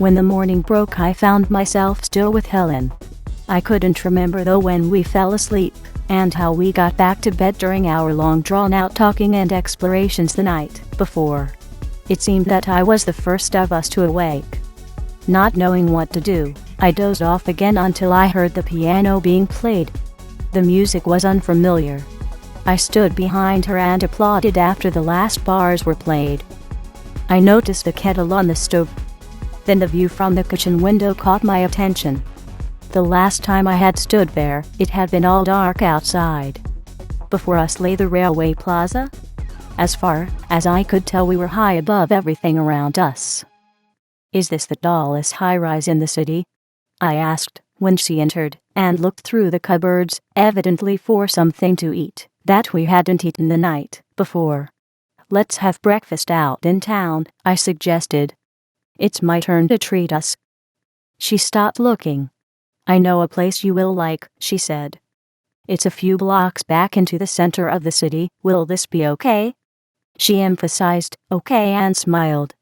When the morning broke, I found myself still with Helen. I couldn't remember though when we fell asleep, and how we got back to bed during our long drawn-out talking and explorations the night before. It seemed that I was the first of us to awake. Not knowing what to do, I dozed off again until I heard the piano being played. The music was unfamiliar. I stood behind her and applauded after the last bars were played. I noticed the kettle on the stove. Then the view from the kitchen window caught my attention. The last time I had stood there, it had been all dark outside. Before us lay the railway plaza. As far as I could tell, we were high above everything around us. "Is this the tallest high-rise in the city?" I asked when she entered and looked through the cupboards, evidently for something to eat that we hadn't eaten the night before. "Let's have breakfast out in town," I suggested. "It's my turn to treat us." She stopped looking. "I know a place you will like," she said. "It's a few blocks back into the center of the city. Will this be okay?" She emphasized okay and smiled.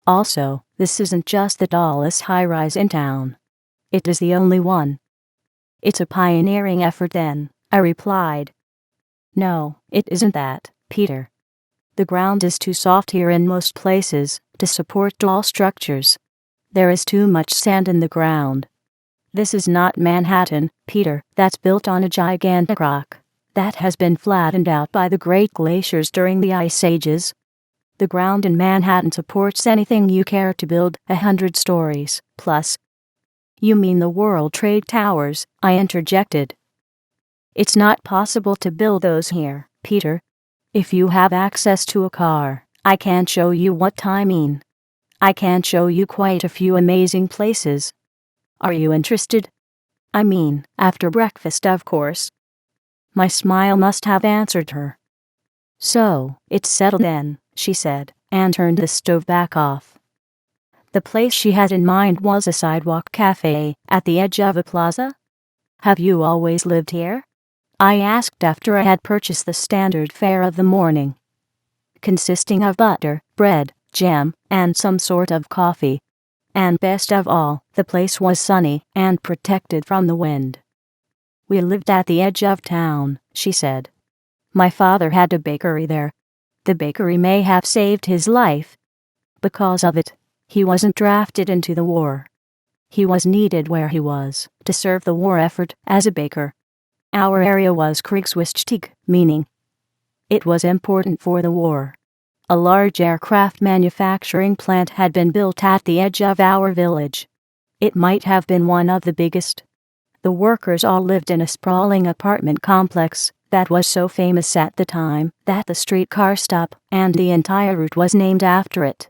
"Also, this isn't just the tallest high-rise in town. It is the only one." "It's a pioneering effort then," I replied. "No, it isn't that, Peter. The ground is too soft here in most places to support tall structures. There is too much sand in the ground. This is not Manhattan, Peter, that's built on a gigantic rock that has been flattened out by the great glaciers during the ice ages. The ground in Manhattan supports anything you care to build 100 stories plus." "You mean the World Trade Towers?" I interjected. "It's not possible to build those here, Peter. If you have access to a car, I can show you what I mean. I can show you quite a few amazing places. Are you interested? I mean, after breakfast, of course." My smile must have answered her. "So, it's settled then," she said, and turned the stove back off. The place she had in mind was a sidewalk cafe at the edge of a plaza. "Have you always lived here?" I asked after I had purchased the standard fare of the morning, consisting of butter, bread, jam, and some sort of coffee. And best of all, the place was sunny and protected from the wind. "We lived at the edge of town," she said. "My father had a bakery there. The bakery may have saved his life. Because of it, he wasn't drafted into the war. He was needed where he was to serve the war effort as a baker. Our area was kriegswichtig, meaning it was important for the war. A large aircraft manufacturing plant had been built at the edge of our village. It might have been one of the biggest. The workers all lived in a sprawling apartment complex that was so famous at the time that the streetcar stop and the entire route was named after it.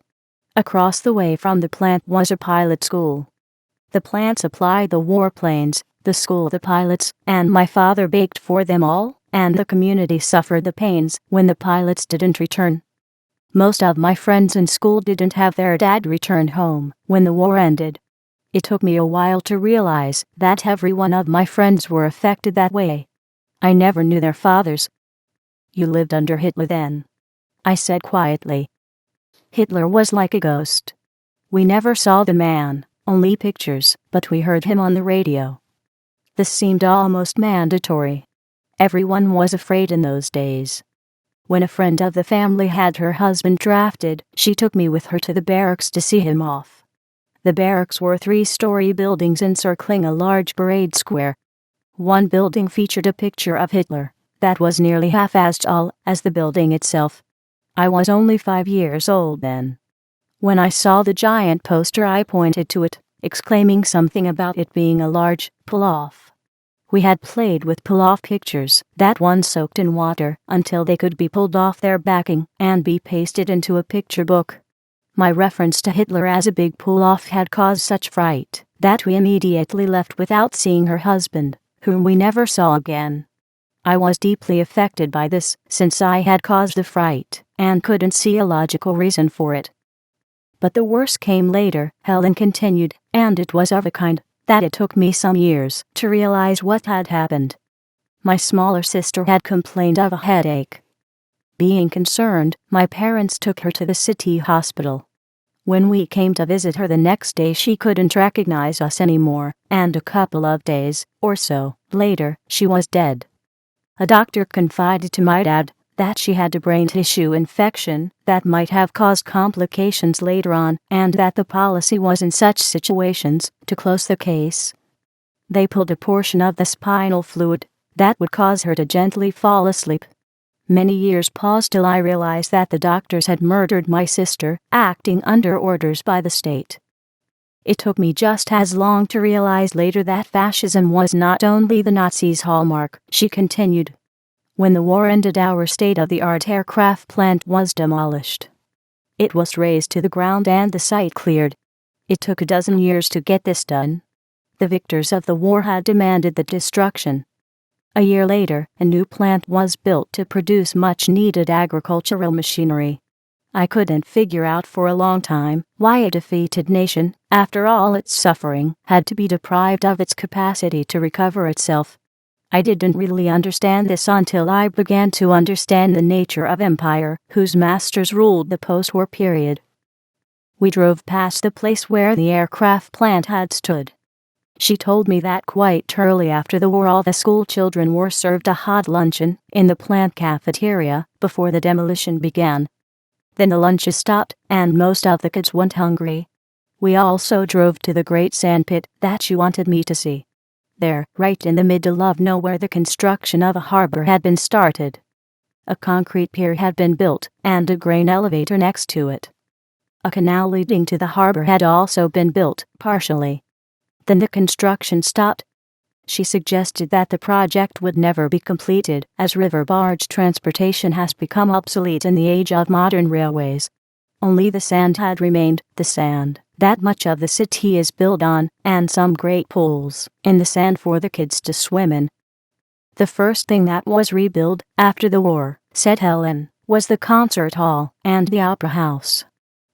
Across the way from the plant was a pilot school. The plant supplied the warplanes, the school the pilots, and my father baked for them all, and the community suffered the pains when the pilots didn't return. Most of my friends in school didn't have their dad return home when the war ended. It took me a while to realize that every one of my friends were affected that way. I never knew their fathers." "You lived under Hitler then?" I said quietly. "Hitler was like a ghost. We never saw the man, only pictures, but we heard him on the radio. This seemed almost mandatory. Everyone was afraid in those days. When a friend of the family had her husband drafted, she took me with her to the barracks to see him off. The barracks were 3-story buildings encircling a large parade square. One building featured a picture of Hitler that was nearly half as tall as the building itself. I was only 5 years old then. When I saw the giant poster, I pointed to it, exclaiming something about it being a large pull-off. We had played with pull-off pictures that once soaked in water until they could be pulled off their backing and be pasted into a picture book. My reference to Hitler as a big pull-off had caused such fright that we immediately left without seeing her husband, whom we never saw again. I was deeply affected by this, since I had caused the fright and couldn't see a logical reason for it. But the worst came later, Helen continued, and it was of a kind that it took me some years to realize what had happened. My smaller sister had complained of a headache. Being concerned, my parents took her to the city hospital. When we came to visit her the next day, she couldn't recognize us anymore, and a couple of days or so later, she was dead. A doctor confided to my dad that she had a brain tissue infection that might have caused complications later on, and that the policy was in such situations to close the case. They pulled a portion of the spinal fluid that would cause her to gently fall asleep. Many years passed till I realized that the doctors had murdered my sister, acting under orders by the state. It took me just as long to realize later that fascism was not only the Nazis' hallmark, she continued. When the war ended, our state-of-the-art aircraft plant was demolished. It was razed to the ground and the site cleared. It took a dozen years to get this done. The victors of the war had demanded the destruction. A year later, a new plant was built to produce much-needed agricultural machinery. I couldn't figure out for a long time why a defeated nation, after all its suffering, had to be deprived of its capacity to recover itself. I didn't really understand this until I began to understand the nature of empire, whose masters ruled the post-war period. We drove past the place where the aircraft plant had stood. She told me that quite early after the war all the school children were served a hot luncheon in the plant cafeteria before the demolition began. Then the lunches stopped, and most of the kids went hungry. We also drove to the great sandpit that she wanted me to see. There, right in the middle of nowhere, the construction of a harbor had been started. A concrete pier had been built, and a grain elevator next to it. A canal leading to the harbor had also been built, partially. Then the construction stopped. She suggested that the project would never be completed, as river barge transportation has become obsolete in the age of modern railways. Only the sand had remained, the sand that much of the city is built on, and some great pools in the sand for the kids to swim in. The first thing that was rebuilt after the war, said Helen, was the concert hall and the opera house.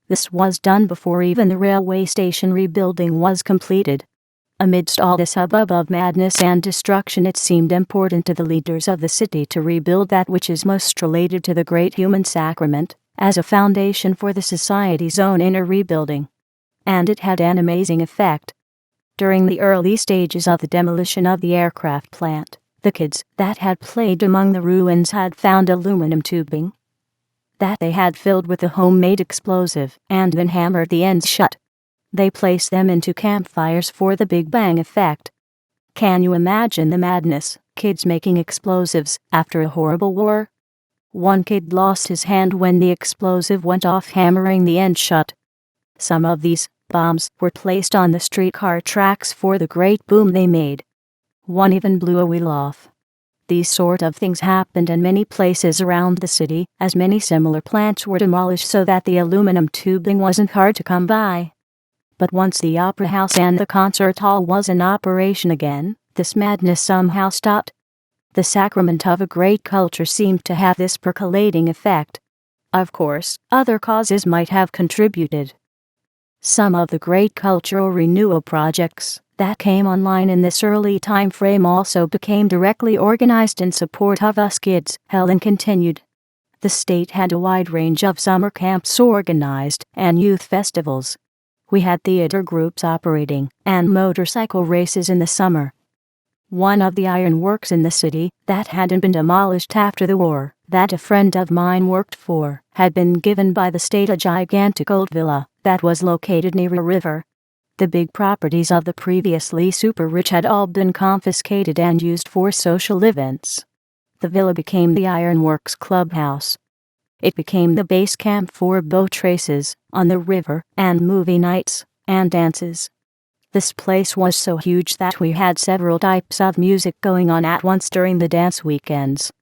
This was done before even the railway station rebuilding was completed. Amidst all this hubbub of madness and destruction, it seemed important to the leaders of the city to rebuild that which is most related to the great human sacrament, as a foundation for the society's own inner rebuilding. And it had an amazing effect. During the early stages of the demolition of the aircraft plant, the kids that had played among the ruins had found aluminum tubing that they had filled with a homemade explosive and then hammered the ends shut. They placed them into campfires for the Big Bang effect. Can you imagine the madness, kids making explosives after a horrible war? One kid lost his hand when the explosive went off, hammering the end shut. Some of these bombs were placed on the streetcar tracks for the great boom they made. One even blew a wheel off. These sort of things happened in many places around the city, as many similar plants were demolished so that the aluminum tubing wasn't hard to come by. But once the opera house and the concert hall was in operation again, this madness somehow stopped. The sacrament of a great culture seemed to have this percolating effect. Of course, other causes might have contributed. Some of the great cultural renewal projects that came online in this early time frame also became directly organized in support of us kids, Helen continued. The state had a wide range of summer camps organized and youth festivals. We had theater groups operating and motorcycle races in the summer. One of the ironworks in the city that hadn't been demolished after the war, that a friend of mine worked for, had been given by the state a gigantic old villa that was located near a river. The big properties of the previously super-rich had all been confiscated and used for social events. The villa became the ironworks clubhouse. It became the base camp for boat races on the river and movie nights and dances. This place was so huge that we had several types of music going on at once during the dance weekends.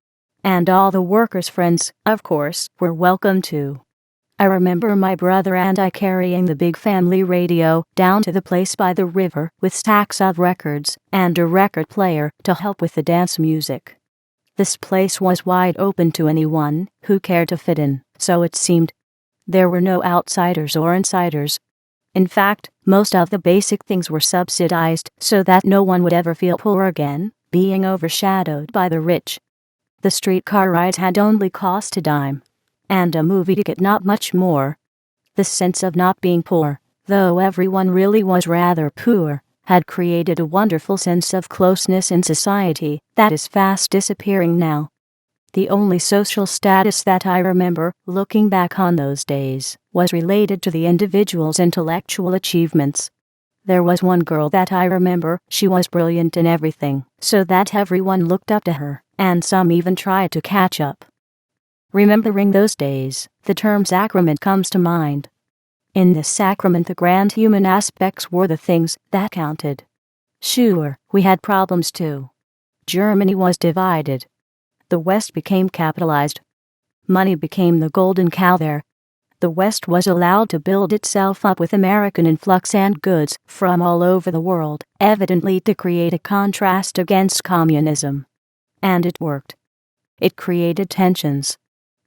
And all the workers' friends, of course, were welcome too. I remember my brother and I carrying the big family radio down to the place by the river with stacks of records and a record player to help with the dance music. This place was wide open to anyone who cared to fit in, so it seemed. There were no outsiders or insiders. In fact, most of the basic things were subsidized so that no one would ever feel poor again, being overshadowed by the rich. The streetcar rides had only cost a dime. And a movie ticket not much more. The sense of not being poor, though everyone really was rather poor, had created a wonderful sense of closeness in society that is fast disappearing now. The only social status that I remember, looking back on those days, was related to the individual's intellectual achievements. There was one girl that I remember, she was brilliant in everything, so that everyone looked up to her, and some even tried to catch up. Remembering those days, the term sacrament comes to mind. In this sacrament, the grand human aspects were the things that counted. Sure, we had problems too. Germany was divided. The West became capitalized. Money became the golden cow there. The West was allowed to build itself up with American influx and goods from all over the world, evidently to create a contrast against communism. And it worked. It created tensions.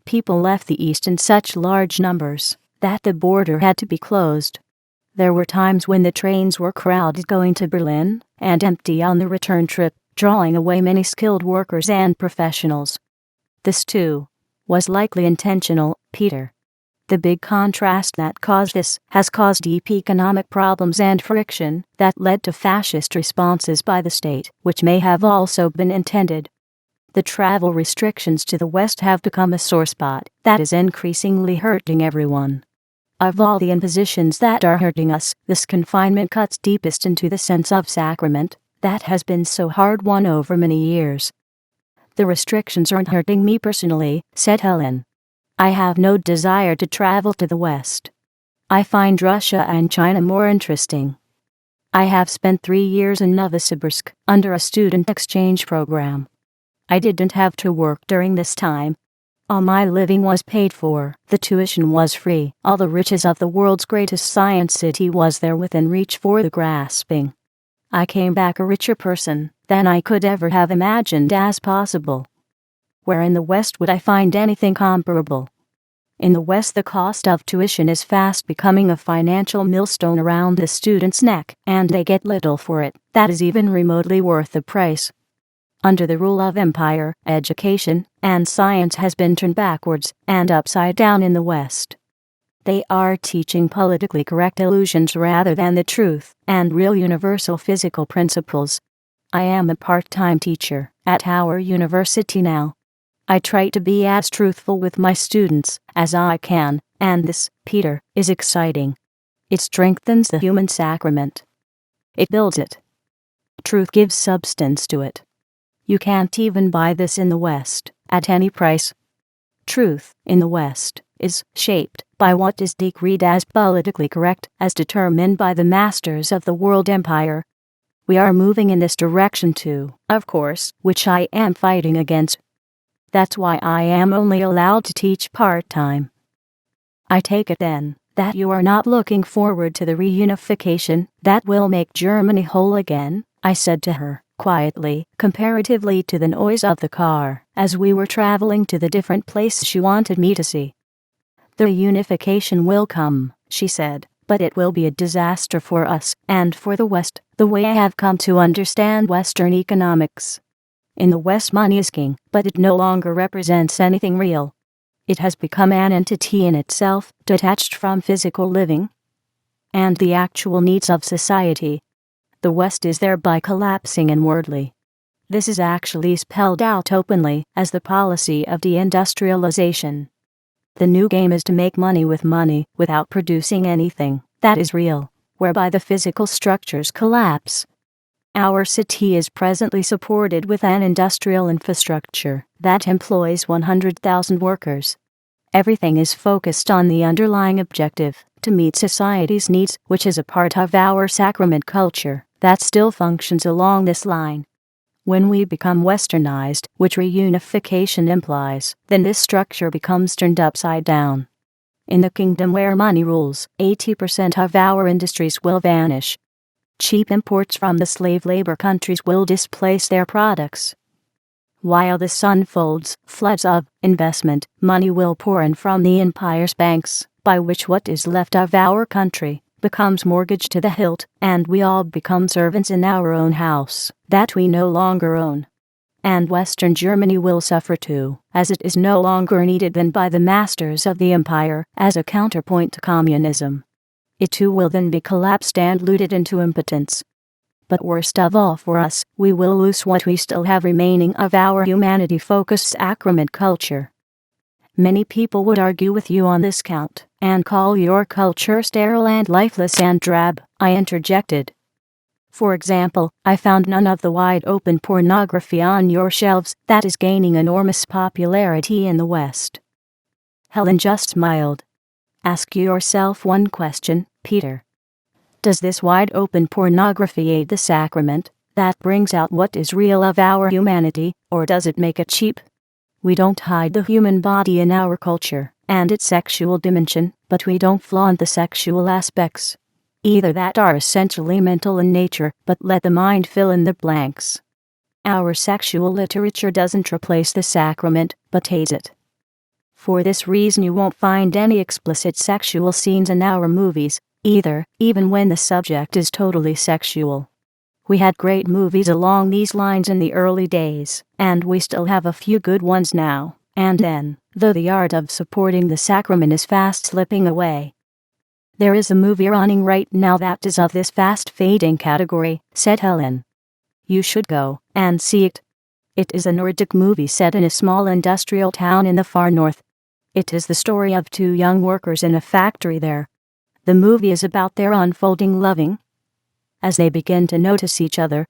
People left the East in such large numbers that the border had to be closed. There were times when the trains were crowded going to Berlin and empty on the return trip, drawing away many skilled workers and professionals. This, too, was likely intentional, Peter. The big contrast that caused this has caused deep economic problems and friction that led to fascist responses by the state, which may have also been intended. The travel restrictions to the West have become a sore spot that is increasingly hurting everyone. Of all the impositions that are hurting us, this confinement cuts deepest into the sense of sacrament that has been so hard won over many years. The restrictions aren't hurting me personally, said Helen. I have no desire to travel to the West. I find Russia and China more interesting. I have spent 3 years in Novosibirsk under a student exchange program. I didn't have to work during this time. All my living was paid for, the tuition was free, all the riches of the world's greatest science city was there within reach for the grasping. I came back a richer person than I could ever have imagined as possible. Where in the West would I find anything comparable? In the West, the cost of tuition is fast becoming a financial millstone around the student's neck, and they get little for it that is even remotely worth the price. Under the rule of empire, education and science has been turned backwards and upside down in the West. They are teaching politically correct illusions rather than the truth and real universal physical principles. I am a part-time teacher at our university now. I try to be as truthful with my students as I can, and this, Peter, is exciting. It strengthens the human sacrament. It builds it. Truth gives substance to it. You can't even buy this in the West, at any price. Truth, in the West, is shaped by what is decreed as politically correct, as determined by the masters of the world empire. We are moving in this direction too, of course, which I am fighting against. That's why I am only allowed to teach part-time. I take it then that you are not looking forward to the reunification that will make Germany whole again, I said to her, quietly, comparatively to the noise of the car, as we were traveling to the different places she wanted me to see. The reunification will come, she said, but it will be a disaster for us and for the West, the way I have come to understand Western economics. In the West, money is king, but it no longer represents anything real. It has become an entity in itself, detached from physical living and the actual needs of society. The West is thereby collapsing inwardly. This is actually spelled out openly as the policy of deindustrialization. The new game is to make money without producing anything that is real, whereby the physical structures collapse. Our city is presently supported with an industrial infrastructure that employs 100,000 workers. Everything is focused on the underlying objective, to meet society's needs, which is a part of our sacrament culture that still functions along this line. When we become westernized, which reunification implies, then this structure becomes turned upside down. In the kingdom where money rules, 80% of our industries will vanish. Cheap imports from the slave labor countries will displace their products. While this unfolds, floods of investment money will pour in from the empire's banks, by which what is left of our country becomes mortgaged to the hilt, and we all become servants in our own house that we no longer own. and Western Germany will suffer too, as it is no longer needed than by the masters of the empire as a counterpoint to communism. It too will then be collapsed and looted into impotence. But worst of all for us, we will lose what we still have remaining of our humanity-focused sacrament culture. Many people would argue with you on this count, and call your culture sterile and lifeless and drab, I interjected. For example, I found none of the wide-open pornography on your shelves that is gaining enormous popularity in the West. Helen just smiled. Ask yourself one question, Peter. Does this wide-open pornography aid the sacrament that brings out what is real of our humanity, or does it make it cheap? We don't hide the human body in our culture and its sexual dimension, but we don't flaunt the sexual aspects, either that are essentially mental in nature, but let the mind fill in the blanks. Our sexual literature doesn't replace the sacrament, but aids it. For this reason you won't find any explicit sexual scenes in our movies, either, even when the subject is totally sexual. We had great movies along these lines in the early days, and we still have a few good ones now and then, though the art of supporting the sacrament is fast slipping away. There is a movie running right now that is of this fast-fading category, said Helen. You should go and see it. It is a Nordic movie set in a small industrial town in the far north. It is the story of two young workers in a factory there. The movie is about their unfolding loving as they begin to notice each other.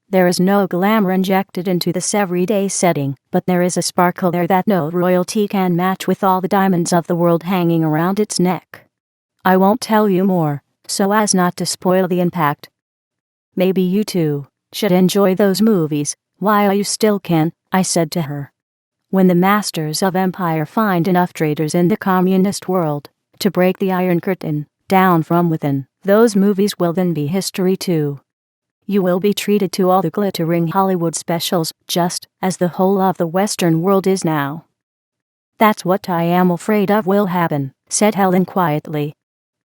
There is no glamour injected into this everyday setting, but there is a sparkle there that no royalty can match with all the diamonds of the world hanging around its neck. I won't tell you more, so as not to spoil the impact. Maybe you too should enjoy those movies while you still can, I said to her. When the masters of empire find enough traitors in the communist world to break the Iron Curtain down from within, those movies will then be history too. You will be treated to all the glittering Hollywood specials, just as the whole of the Western world is now. That's what I am afraid of will happen, said Helen quietly.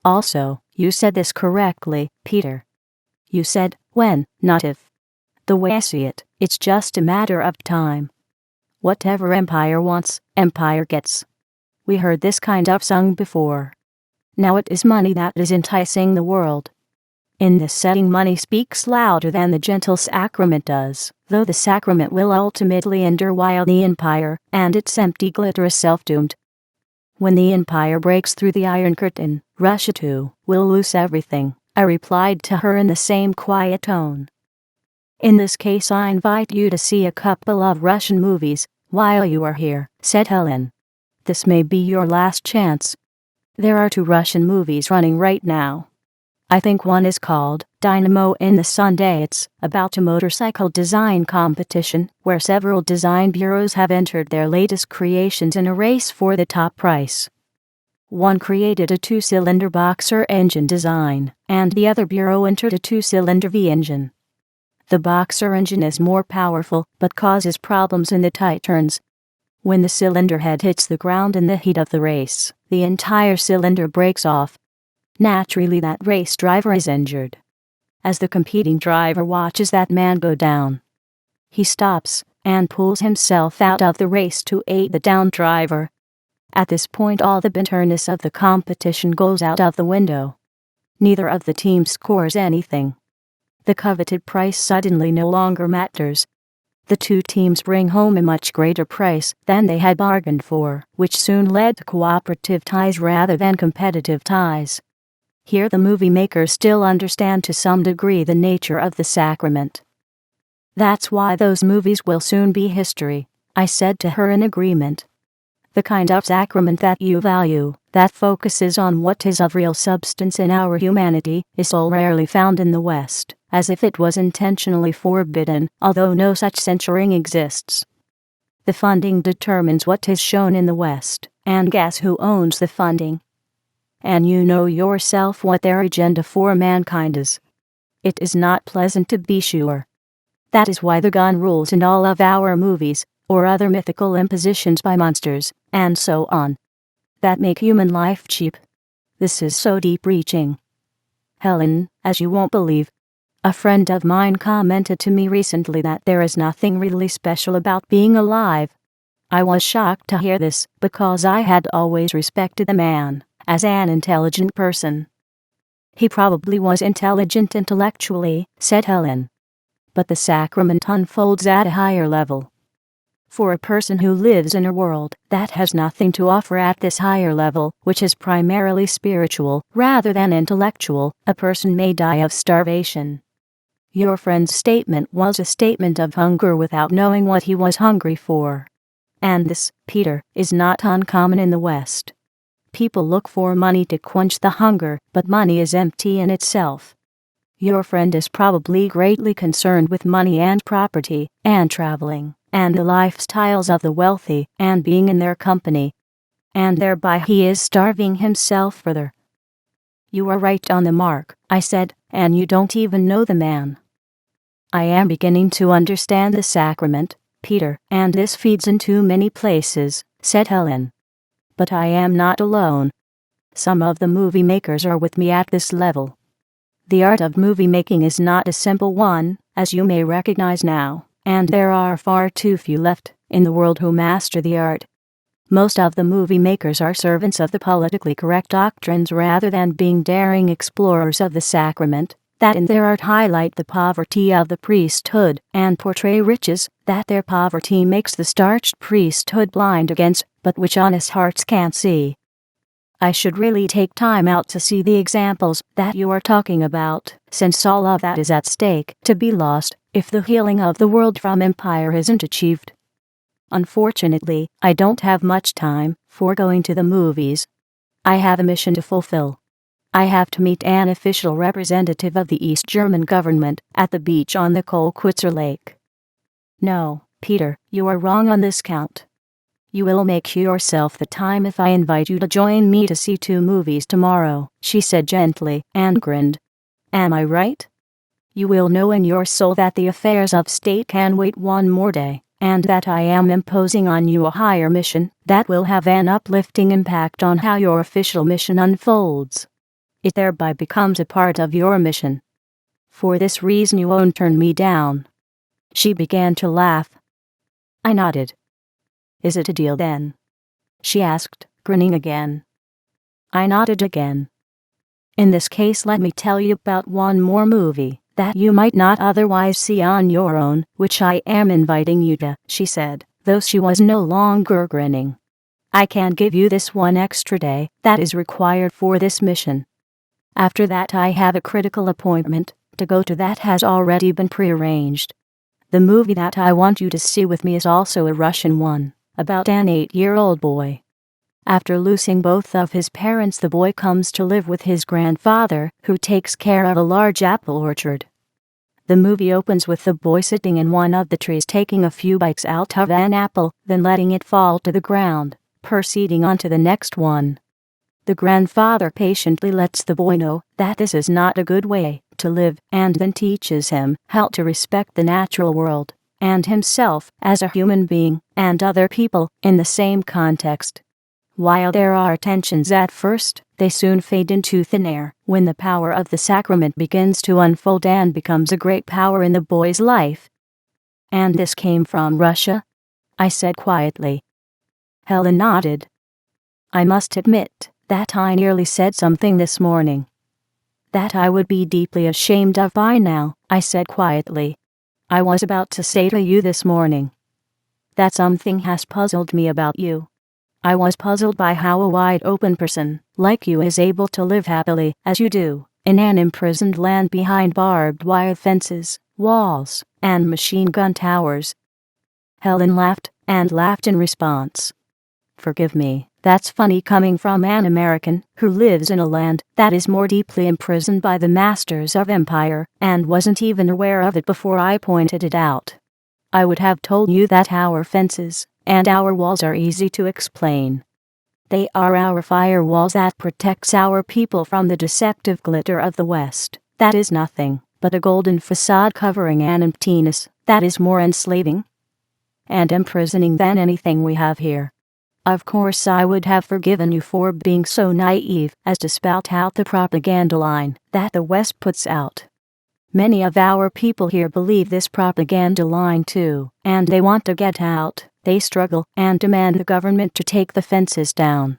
Also, you said this correctly, Peter. You said, when, not if. The way I see it, it's just a matter of time. Whatever empire wants, empire gets. We heard this kind of sung before. Now it is money that is enticing the world. In this setting, money speaks louder than the gentle sacrament does, though the sacrament will ultimately endure while the empire and its empty glitter is self-doomed. When the empire breaks through the Iron Curtain, Russia too will lose everything, I replied to her in the same quiet tone. In this case, I invite you to see a couple of Russian movies while you are here, said Helen. This may be your last chance. There are 2 Russian movies running right now. I think one is called Dynamo in the Sunday. It's about a motorcycle design competition where several design bureaus have entered their latest creations in a race for the top prize. One created a 2-cylinder boxer engine design, and the other bureau entered a 2-cylinder V engine. The boxer engine is more powerful but causes problems in the tight turns. When the cylinder head hits the ground in the heat of the race, the entire cylinder breaks off. Naturally, that race driver is injured. As the competing driver watches that man go down, he stops and pulls himself out of the race to aid the downed driver. At this point, all the bitterness of the competition goes out of the window. Neither of the teams scores anything. The coveted prize suddenly no longer matters. The 2 teams bring home a much greater price than they had bargained for, which soon led to cooperative ties rather than competitive ties. Here the movie makers still understand to some degree the nature of the sacrament. That's why those movies will soon be history, I said to her in agreement. The kind of sacrament that you value, that focuses on what is of real substance in our humanity, is so rarely found in the West, as if it was intentionally forbidden, although no such censoring exists. The funding determines what is shown in the West, and guess who owns the funding? And you know yourself what their agenda for mankind is. It is not pleasant, to be sure. That is why the gun rules in all of our movies, or other mythical impositions by monsters, and so on, that make human life cheap. This is so deep-reaching, Helen, as you won't believe. A friend of mine commented to me recently that there is nothing really special about being alive. I was shocked to hear this, because I had always respected the man as an intelligent person. He probably was intelligent intellectually, said Helen. But the sacrament unfolds at a higher level. For a person who lives in a world that has nothing to offer at this higher level, which is primarily spiritual rather than intellectual, a person may die of starvation. Your friend's statement was a statement of hunger without knowing what he was hungry for. And this, Peter, is not uncommon in the West. People look for money to quench the hunger, but money is empty in itself. Your friend is probably greatly concerned with money and property, and traveling, and the lifestyles of the wealthy, and being in their company. And thereby he is starving himself further. You are right on the mark, I said, and you don't even know the man. I am beginning to understand the sacrament, Peter, and this feeds into many places, said Helen. But I am not alone. Some of the movie makers are with me at this level. The art of movie making is not a simple one, as you may recognize now, and there are far too few left in the world who master the art. Most of the movie makers are servants of the politically correct doctrines rather than being daring explorers of the sacrament, that in their art highlight the poverty of the priesthood and portray riches that their poverty makes the starched priesthood blind against, but which honest hearts can't see. I should really take time out to see the examples that you are talking about, since all of that is at stake to be lost if the healing of the world from empire isn't achieved. Unfortunately, I don't have much time for going to the movies. I have a mission to fulfill. I have to meet an official representative of the East German government at the beach on the Kolkwitzer Lake. No, Peter, you are wrong on this count. You will make yourself the time if I invite you to join me to see 2 movies tomorrow, she said gently, and grinned. Am I right? You will know in your soul that the affairs of state can wait one more day, and that I am imposing on you a higher mission that will have an uplifting impact on how your official mission unfolds. It thereby becomes a part of your mission. For this reason you won't turn me down. She began to laugh. I nodded. Is it a deal then? She asked, grinning again. I nodded again. In this case, let me tell you about one more movie that you might not otherwise see on your own, which I am inviting you to, she said, though she was no longer grinning. I can give you this one extra day that is required for this mission. After that I have a critical appointment to go to that has already been prearranged. The movie that I want you to see with me is also a Russian one, about an 8-year-old boy. After losing both of his parents, the boy comes to live with his grandfather, who takes care of a large apple orchard. The movie opens with the boy sitting in one of the trees taking a few bites out of an apple, then letting it fall to the ground, proceeding on to the next one. The grandfather patiently lets the boy know that this is not a good way to live, and then teaches him how to respect the natural world, and himself as a human being, and other people in the same context. While there are tensions at first, they soon fade into thin air when the power of the sacrament begins to unfold and becomes a great power in the boy's life. And this came from Russia? I said quietly. Helen nodded. I must admit that I nearly said something this morning that I would be deeply ashamed of by now, I said quietly. I was about to say to you this morning that something has puzzled me about you. I was puzzled by how a wide-open person like you is able to live happily, as you do, in an imprisoned land behind barbed wire fences, walls, and machine gun towers. Helen laughed, and laughed in response. Forgive me, that's funny coming from an American who lives in a land that is more deeply imprisoned by the masters of empire, and wasn't even aware of it before I pointed it out. I would have told you that our fences and our walls are easy to explain. They are our firewalls that protects our people from the deceptive glitter of the West. That is nothing but a golden facade covering an emptiness that is more enslaving and imprisoning than anything we have here. Of course I would have forgiven you for being so naive as to spout out the propaganda line that the West puts out. Many of our people here believe this propaganda line too, and they want to get out. They struggle and demand the government to take the fences down.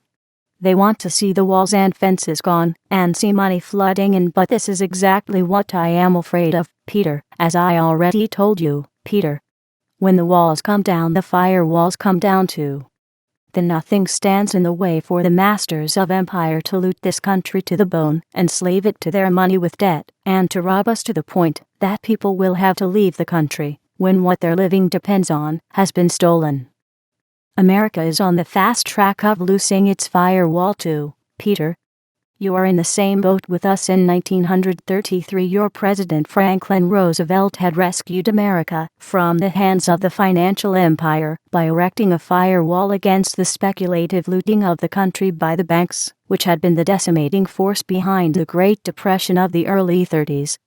They want to see the walls and fences gone, and see money flooding in, but this is exactly what I am afraid of, Peter, as I already told you, Peter. When the walls come down, the firewalls come down too. Then nothing stands in the way for the masters of empire to loot this country to the bone, enslave it to their money with debt, and to rob us to the point that people will have to leave the country, when what their living depends on has been stolen. America is on the fast track of losing its firewall too, Peter. You are in the same boat with us. In 1933, your President Franklin Roosevelt had rescued America from the hands of the financial empire by erecting a firewall against the speculative looting of the country by the banks, which had been the decimating force behind the Great Depression of the early 30s.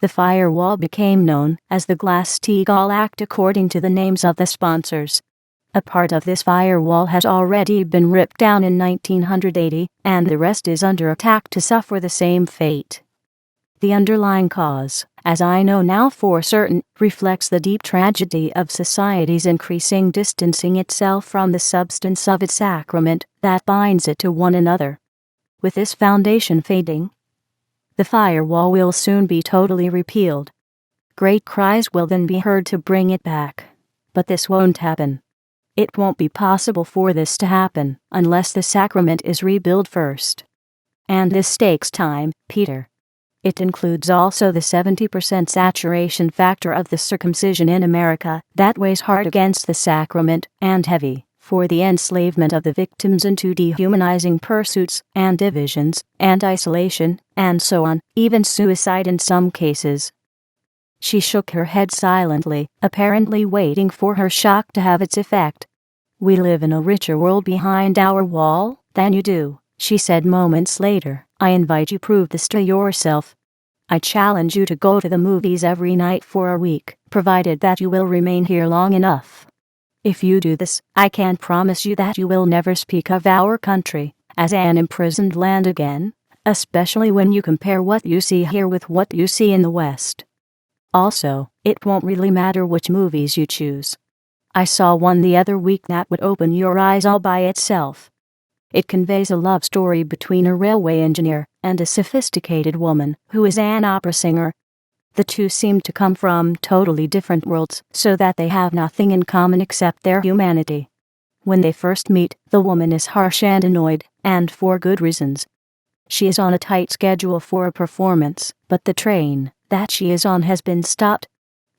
The firewall became known as the Glass-Steagall Act according to the names of the sponsors. A part of this firewall has already been ripped down in 1980, and the rest is under attack to suffer the same fate. The underlying cause, as I know now for certain, reflects the deep tragedy of society's increasing distancing itself from the substance of its sacrament that binds it to one another. With this foundation fading, the firewall will soon be totally repealed. Great cries will then be heard to bring it back. But this won't happen. It won't be possible for this to happen unless the sacrament is rebuilt first. And this takes time, Peter. It includes also the 70% saturation factor of the circumcision in America that weighs hard against the sacrament and heavy for the enslavement of the victims into dehumanizing pursuits and divisions and isolation and so on, even suicide in some cases. She shook her head silently, apparently waiting for her shock to have its effect. We live in a richer world behind our wall than you do, she said moments later. I invite you to prove this to yourself. I challenge you to go to the movies every night for a week, provided that you will remain here long enough. If you do this, I can promise you that you will never speak of our country as an imprisoned land again, especially when you compare what you see here with what you see in the West. Also, it won't really matter which movies you choose. I saw one the other week that would open your eyes all by itself. It conveys a love story between a railway engineer and a sophisticated woman who is an opera singer. The two seem to come from totally different worlds so that they have nothing in common except their humanity. When they first meet, the woman is harsh and annoyed, and for good reasons. She is on a tight schedule for a performance, but the train that she is on has been stopped.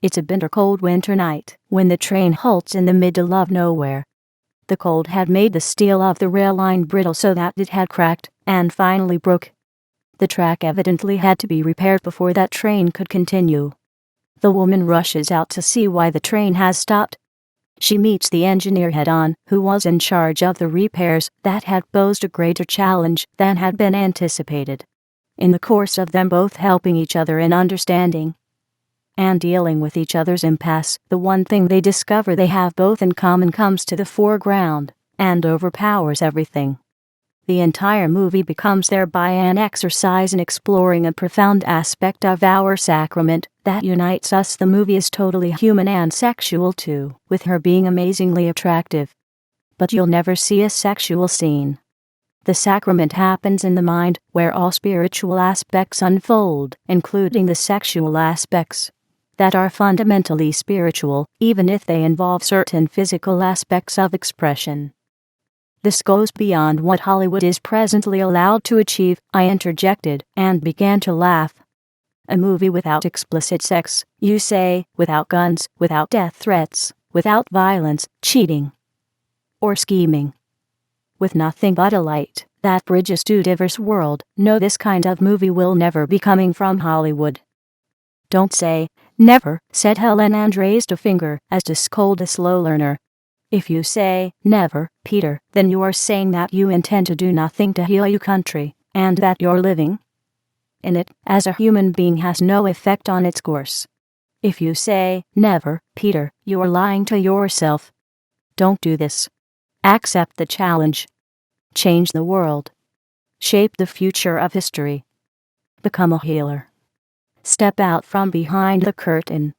It's a bitter cold winter night when the train halts in the middle of nowhere. The cold had made the steel of the rail line brittle so that it had cracked and finally broke. The track evidently had to be repaired before that train could continue. The woman rushes out to see why the train has stopped. She meets the engineer head-on, who was in charge of the repairs that had posed a greater challenge than had been anticipated. In the course of them both helping each other in understanding and dealing with each other's impasse, the one thing they discover they have both in common comes to the foreground and overpowers everything. The entire movie becomes thereby an exercise in exploring a profound aspect of our sacrament that unites us. The movie is totally human and sexual too, with her being amazingly attractive. But you'll never see a sexual scene. The sacrament happens in the mind, where all spiritual aspects unfold, including the sexual aspects that are fundamentally spiritual, even if they involve certain physical aspects of expression. This goes beyond what Hollywood is presently allowed to achieve, I interjected, and began to laugh. A movie without explicit sex, you say, without guns, without death threats, without violence, cheating, or scheming. With nothing but a light that bridges to diverse world. No, this kind of movie will never be coming from Hollywood. Don't say never, said Helen and raised a finger as to scold a slow learner. If you say never, Peter, then you are saying that you intend to do nothing to heal your country, and that your living in it as a human being has no effect on its course. If you say never, Peter, you are lying to yourself. Don't do this. Accept the challenge. Change the world. Shape the future of history. Become a healer. step out from behind the curtain.